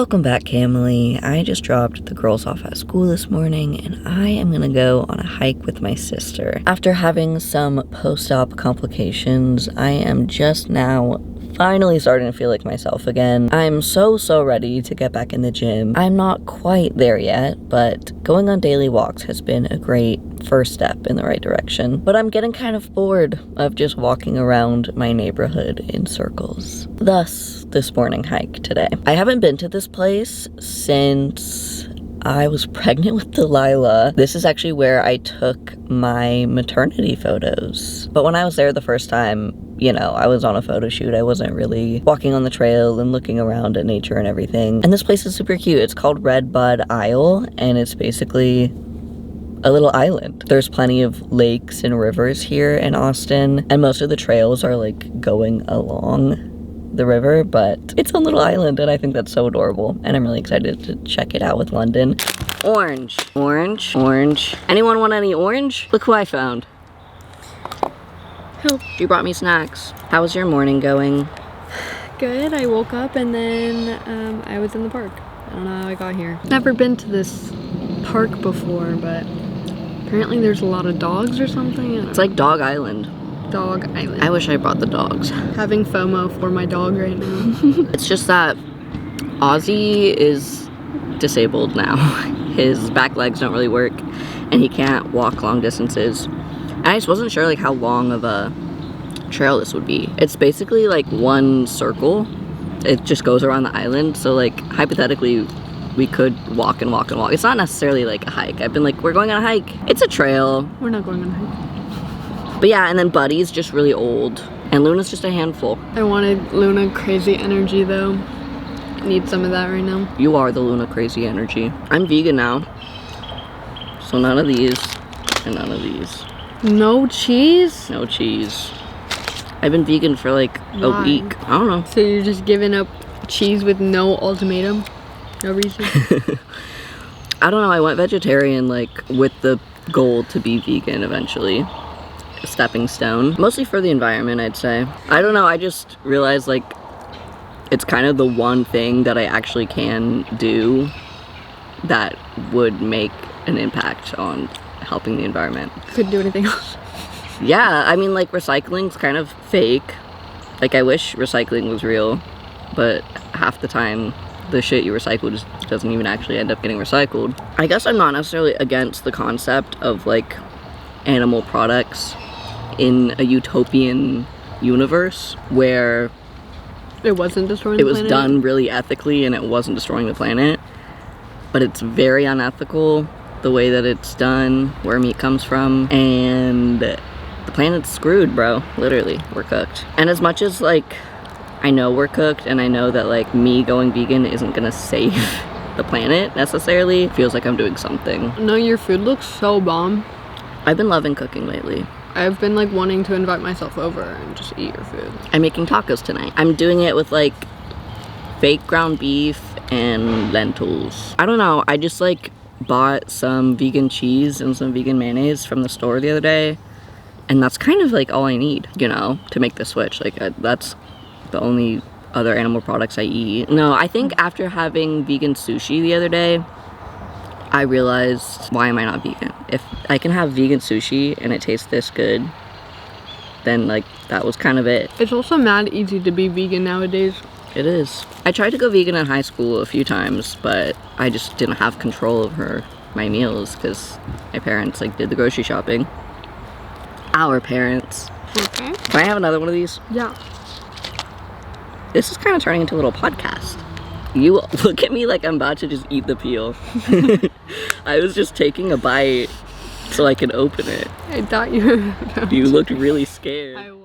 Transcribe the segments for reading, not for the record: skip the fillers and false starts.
Welcome back, Camily. I just dropped the girls off at school this morning and I am gonna go on a hike with my sister. After having some post-op complications, I am just now finally starting to feel like myself again. I'm so ready to get back in the gym. I'm not quite there yet, but going on daily walks has been a great first step in the right direction. But I'm getting kind of bored of just walking around my neighborhood in circles. Thus, this morning hike today. I haven't been to this place since I was pregnant with Delilah. This is actually where I took my maternity photos. But when I was there the first time, you know, I was on a photo shoot. I wasn't really walking on the trail and looking around at nature and everything. And this place is super cute. It's called Red Bud Isle, and it's basically a little island. There's plenty of lakes and rivers here in Austin, and most of the trails are like going along the river, but it's a little island, and I think that's so adorable, and I'm really excited to check it out with London. Orange, orange, orange. Anyone want any orange? Look who I found. Help. You brought me snacks. How was your morning going? Good. I woke up and then I was in the park. I don't know how I got here. Never been to this park before, but apparently there's a lot of dogs or something. It's like Dog Island. Dog Island. I wish I brought the dogs. Having FOMO for my dog right now. It's just that Ozzy is disabled now. His back legs don't really work and he can't walk long distances. And I just wasn't sure like how long of a trail this would be. It's basically like one circle. It just goes around the island. So like hypothetically we could walk and walk and walk. It's not necessarily like a hike. I've been like, we're going on a hike. It's a trail. We're not going on a hike. But yeah, and then Buddy's just really old. And Luna's just a handful. I wanted Luna crazy energy though. I need some of that right now. You are the Luna crazy energy. I'm vegan now. So none of these and none of these. No cheese? No cheese. I've been vegan for like a week. I don't know. So you're just giving up cheese with no ultimatum? No reason? I don't know. I went vegetarian like with the goal to be vegan eventually. A stepping stone. Mostly for the environment, I'd say. I don't know. I just realized like it's kind of the one thing that I actually can do that would make an impact on helping the environment. Couldn't do anything else. Yeah, I mean like recycling's kind of fake. Like I wish recycling was real, but half the time the shit you recycle just doesn't even actually end up getting recycled. I guess I'm not necessarily against the concept of like animal products in a utopian universe where it wasn't destroying the planet? It was done really ethically and it wasn't destroying the planet, but it's very unethical the way that it's done, where meat comes from, and the planet's screwed, bro. Literally, we're cooked. And as much as like I know we're cooked and I know that like me going vegan isn't gonna save the planet necessarily, it feels like I'm doing something. No, your food looks so bomb. I've been loving cooking lately. I've been like wanting to invite myself over and just eat your food. I'm making tacos tonight. I'm doing it with like fake ground beef and lentils. I don't know, I just like bought some vegan cheese and some vegan mayonnaise from the store the other day, and that's kind of like all I need, you know, to make the switch. Like that's the only other animal products I eat. No, I think after having vegan sushi the other day, I realized, why am I not vegan? If I can have vegan sushi and it tastes this good, then like that was kind of it. It's also mad easy to be vegan nowadays. It is. I tried to go vegan in high school a few times, but I just didn't have control over my meals because my parents like did the grocery shopping. Our parents. Okay. Can I have another one of these? Yeah. This is kind of turning into a little podcast. You look at me like I'm about to just eat the peel. I was just taking a bite so I could open it. I thought you were You looked really scared. I was.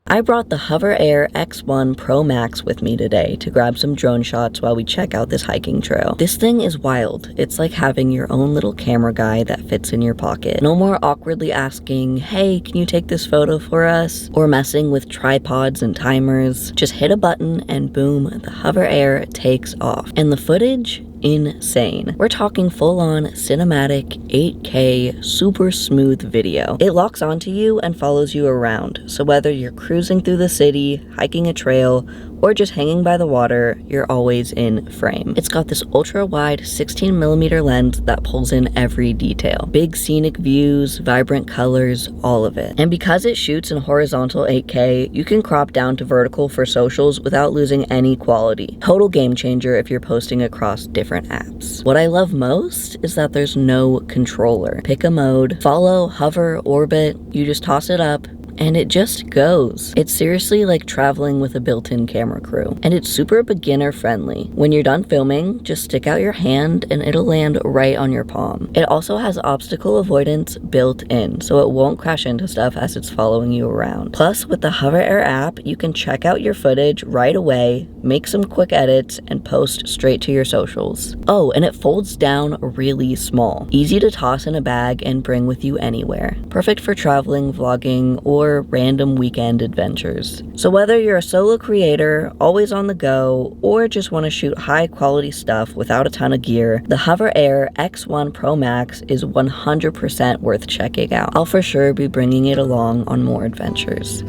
I brought the Hover Air X1 Pro Max with me today to grab some drone shots while we check out this hiking trail. This thing is wild. It's like having your own little camera guy that fits in your pocket. No more awkwardly asking, hey, can you take this photo for us? Or messing with tripods and timers. Just hit a button and boom, the Hover Air takes off. And the footage? Insane. We're talking full-on cinematic 8K super smooth video. It locks onto you and follows you around, so whether you're cruising through the city, hiking a trail, or just hanging by the water, you're always in frame. It's got this ultra-wide 16mm lens that pulls in every detail. Big scenic views, vibrant colors, all of it. And because it shoots in horizontal 8K, you can crop down to vertical for socials without losing any quality. Total game changer if you're posting across different apps. What I love most is that there's no controller. Pick a mode, follow, hover, orbit, you just toss it up, and it just goes. It's seriously like traveling with a built-in camera crew. And it's super beginner friendly. When you're done filming, just stick out your hand and it'll land right on your palm. It also has obstacle avoidance built in, so it won't crash into stuff as it's following you around. Plus, with the Hover Air app, you can check out your footage right away, make some quick edits, and post straight to your socials. Oh, and it folds down really small. Easy to toss in a bag and bring with you anywhere. Perfect for traveling, vlogging, or random weekend adventures. So whether you're a solo creator, always on the go, or just want to shoot high quality stuff without a ton of gear, the Hover Air X1 Pro Max is 100% worth checking out. I'll for sure be bringing it along on more adventures.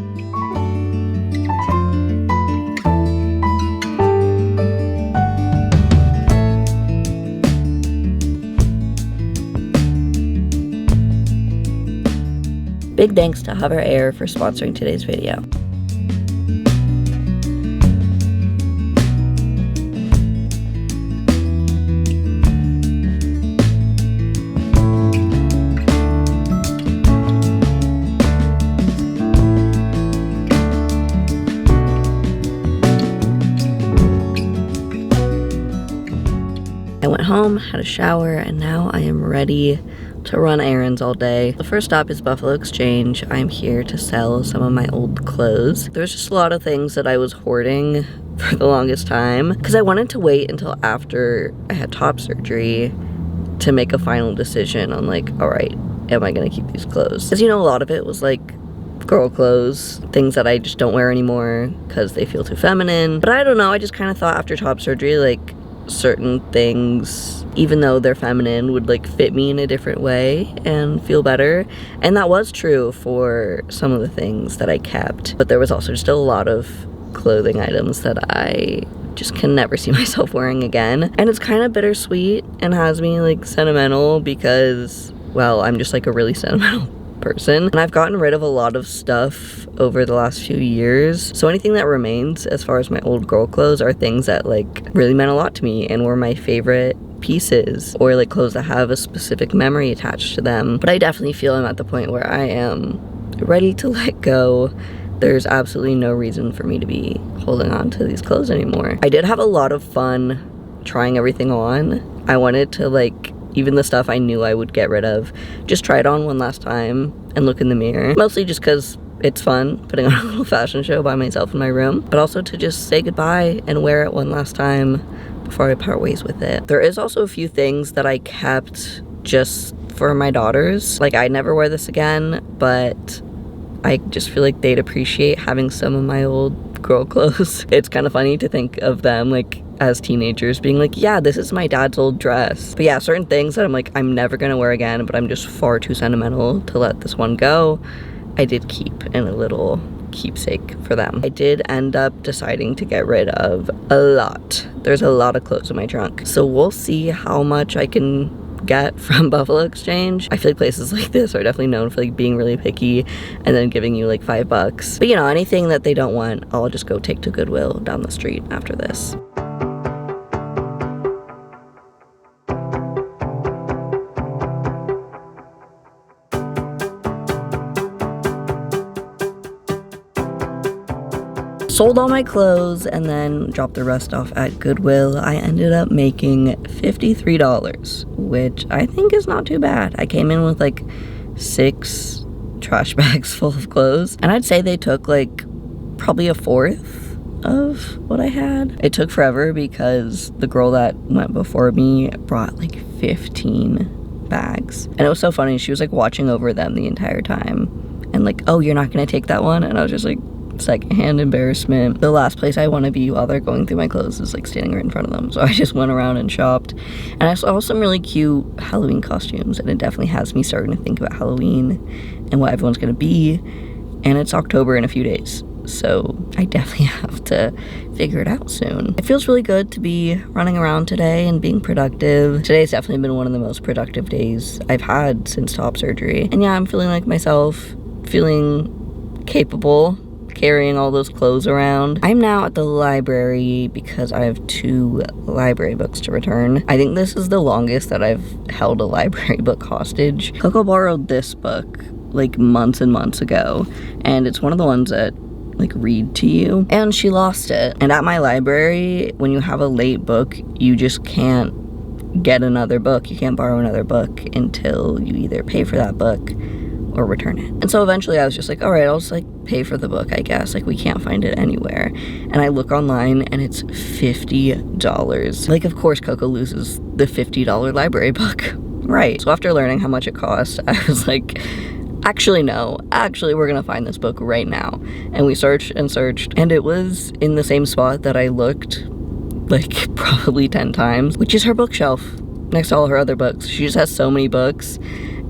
Big thanks to Hover Air for sponsoring today's video. I went home, had a shower, and now I am ready to run errands all day. The first stop is Buffalo Exchange. I'm here to sell some of my old clothes. There's just a lot of things that I was hoarding for the longest time because I wanted to wait until after I had top surgery to make a final decision on like, all right, am I gonna keep these clothes? Because you know, a lot of it was like girl clothes, things that I just don't wear anymore because they feel too feminine. But I don't know, I just kind of thought after top surgery, like certain things, even though they're feminine, would like fit me in a different way and feel better. And that was true for some of the things that I kept, but there was also just a lot of clothing items that I just can never see myself wearing again. And it's kind of bittersweet and has me like sentimental because, well, I'm just like a really sentimental person, and I've gotten rid of a lot of stuff over the last few years, so anything that remains as far as my old girl clothes are things that like really meant a lot to me and were my favorite pieces, or like clothes that have a specific memory attached to them. But I definitely feel I'm at the point where I am ready to let go. There's absolutely no reason for me to be holding on to these clothes anymore. I did have a lot of fun trying everything on. I wanted to like, even the stuff I knew I would get rid of, just try it on one last time and look in the mirror. Mostly just because it's fun putting on a little fashion show by myself in my room, but also to just say goodbye and wear it one last time before I part ways with it. There is also a few things that I kept just for my daughters. Like, I'd never wear this again, but I just feel like they'd appreciate having some of my old girl clothes. It's kind of funny to think of them like as teenagers being like, yeah, this is my dad's old dress. But yeah, certain things that I'm like, I'm never gonna wear again, but I'm just far too sentimental to let this one go, I did keep in a little keepsake for them. I did end up deciding to get rid of a lot. There's a lot of clothes in my trunk, so we'll see how much I can get from Buffalo Exchange. I feel like places like this are definitely known for like being really picky and then giving you like $5. But you know, anything that they don't want, I'll just go take to Goodwill down the street after this. Sold all my clothes and then dropped the rest off at Goodwill. I ended up making $53, which I think is not too bad. I came in with like 6 trash bags full of clothes, and I'd say they took like probably a fourth of what I had. It took forever because the girl that went before me brought like 15 bags, and it was so funny. She was like watching over them the entire time and like, oh, you're not gonna take that one? And I was just like, secondhand embarrassment. The last place I want to be while they're going through my clothes is like standing right in front of them. So I just went around and shopped, and I saw some really cute Halloween costumes, and it definitely has me starting to think about Halloween and what everyone's gonna be. And it's October in a few days, so I definitely have to figure it out soon. It feels really good to be running around today and being productive. Today's definitely been one of the most productive days I've had since top surgery. And yeah, I'm feeling like myself, feeling capable, carrying all those clothes around. I'm now at the library because I have 2 library books to return. I think this is the longest that I've held a library book hostage. Coco borrowed this book like months and months ago, and it's one of the ones that like read to you, and she lost it. And at my library, when you have a late book, you just can't get another book. You can't borrow another book until you either pay for that book or return it. And so eventually I was just like, all right, I'll just like pay for the book, I guess. Like, we can't find it anywhere. And I look online and it's $50. Like, of course Coco loses the $50 library book. Right. So after learning how much it cost, I was like, actually no, actually we're gonna find this book right now. And we searched and searched, and it was in the same spot that I looked like probably 10 times, which is her bookshelf next to all her other books. She just has so many books.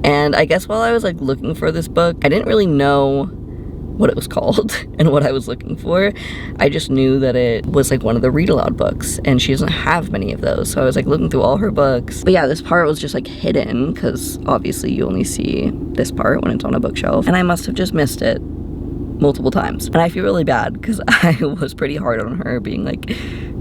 And I guess while I was like looking for this book, I didn't really know what it was called and what I was looking for. I just knew that it was like one of the read aloud books, and she doesn't have many of those. So I was like looking through all her books. But yeah, this part was just like hidden because obviously you only see this part when it's on a bookshelf. And I must have just missed it multiple times. And I feel really bad because I was pretty hard on her, being like,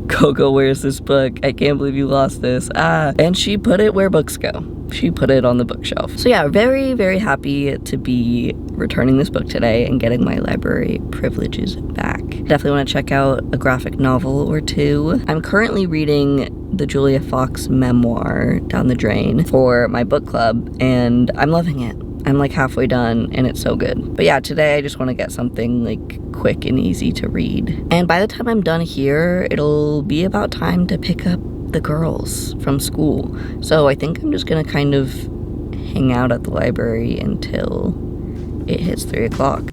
Coco, where's this book? I can't believe you lost this. And she put it where books go. She put it on the bookshelf. So yeah, very, very happy to be returning this book today and getting my library privileges back. Definitely want to check out a graphic novel or 2. I'm currently reading the Julia Fox memoir, Down the Drain, for my book club, and I'm loving it. I'm like halfway done and it's so good. But yeah, today I just want to get something like quick and easy to read. And by the time I'm done here, it'll be about time to pick up the girls from school. So I think I'm just gonna kind of hang out at the library until it hits 3 o'clock.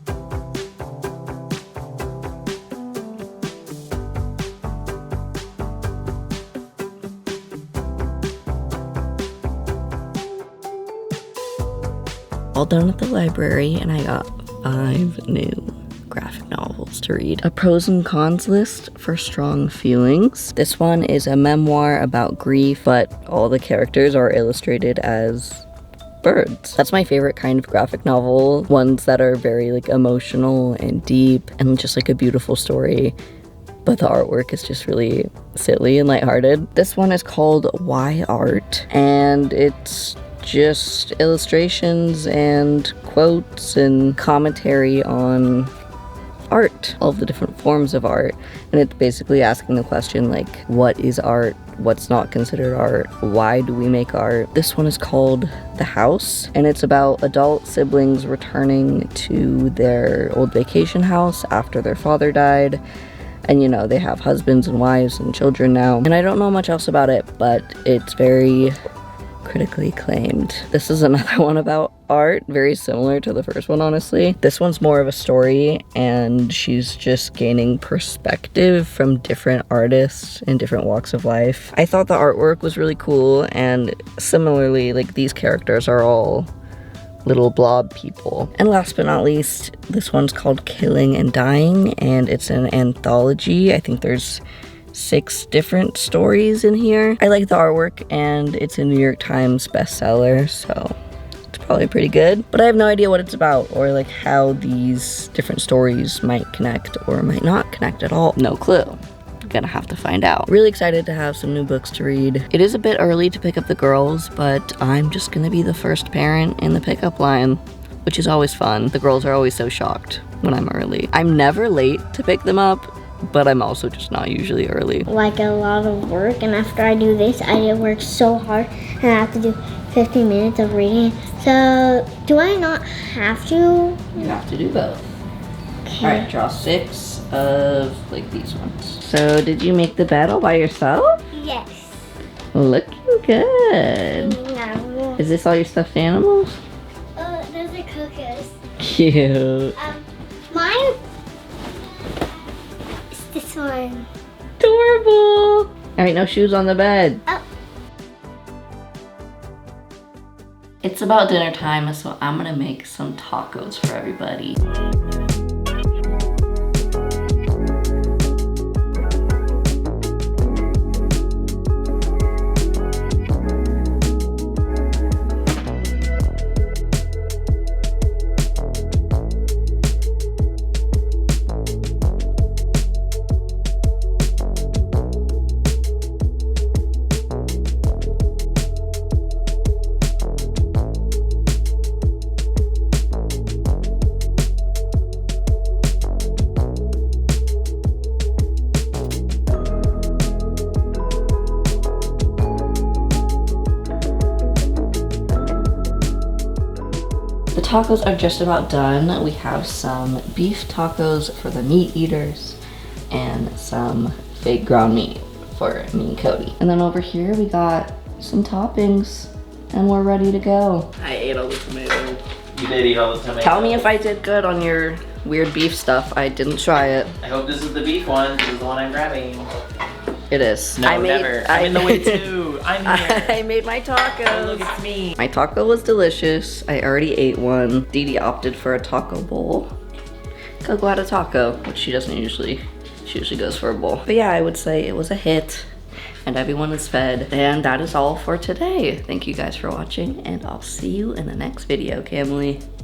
All done at the library, and I got 5 new graphic novels to read. A pros and cons list for strong feelings. This one is a memoir about grief, but all the characters are illustrated as birds. That's my favorite kind of graphic novel, ones that are very like emotional and deep and just like a beautiful story, but the artwork is just really silly and lighthearted. This one is called Why Art, and it's just illustrations and quotes and commentary on art, all of the different forms of art. And it's basically asking the question like, what is art? What's not considered art? Why do we make art? This one is called The House, and it's about adult siblings returning to their old vacation house after their father died. And you know, they have husbands and wives and children now. And I don't know much else about it, but it's very critically acclaimed. This is another one about art, very similar to the first one, honestly. This one's more of a story, and she's just gaining perspective from different artists in different walks of life. I thought the artwork was really cool, and similarly, like, these characters are all little blob people. And last but not least, this one's called Killing and Dying, and it's an anthology. I think there's 6 different stories in here. I like the artwork, and it's a New York Times bestseller, so it's probably pretty good. But I have no idea what it's about, or like how these different stories might connect or might not connect at all. No clue. I'm gonna have to find out. Really excited to have some new books to read. It is a bit early to pick up the girls, but I'm just gonna be the first parent in the pickup line, which is always fun. The girls are always so shocked when I'm early. I'm never late to pick them up, but I'm also just not usually early. Like a lot of work, and after I do this, I work so hard and I have to do 15 minutes of reading. So do I not have to? You have to do both. Okay. Alright, draw 6 of like these ones. So did you make the bed all by yourself? Yes. Looking good. No. Is this all your stuffed animals? Those are Coco's. Cute. Mine is this one. Adorable. Alright, no shoes on the bed. Oh. It's about dinner time, so I'm gonna make some tacos for everybody. tacos are just about done. We have some beef tacos for the meat eaters and some fake ground meat for me and Cody. And then over here we got some toppings and we're ready to go. I ate all the tomatoes. You did eat all the tomatoes. Tell me if I did good on your weird beef stuff. I didn't try it. I hope this is the beef one. This is the one I'm grabbing. It is. No, never. I'm in the way too. I'm here. I made my tacos. Oh, look, it's me. My taco was delicious. I already ate one. Dee Dee opted for a taco bowl. Coco had a taco, which she doesn't usually. She usually goes for a bowl. But yeah, I would say it was a hit and everyone is fed. And that is all for today. Thank you guys for watching and I'll see you in the next video, Camly.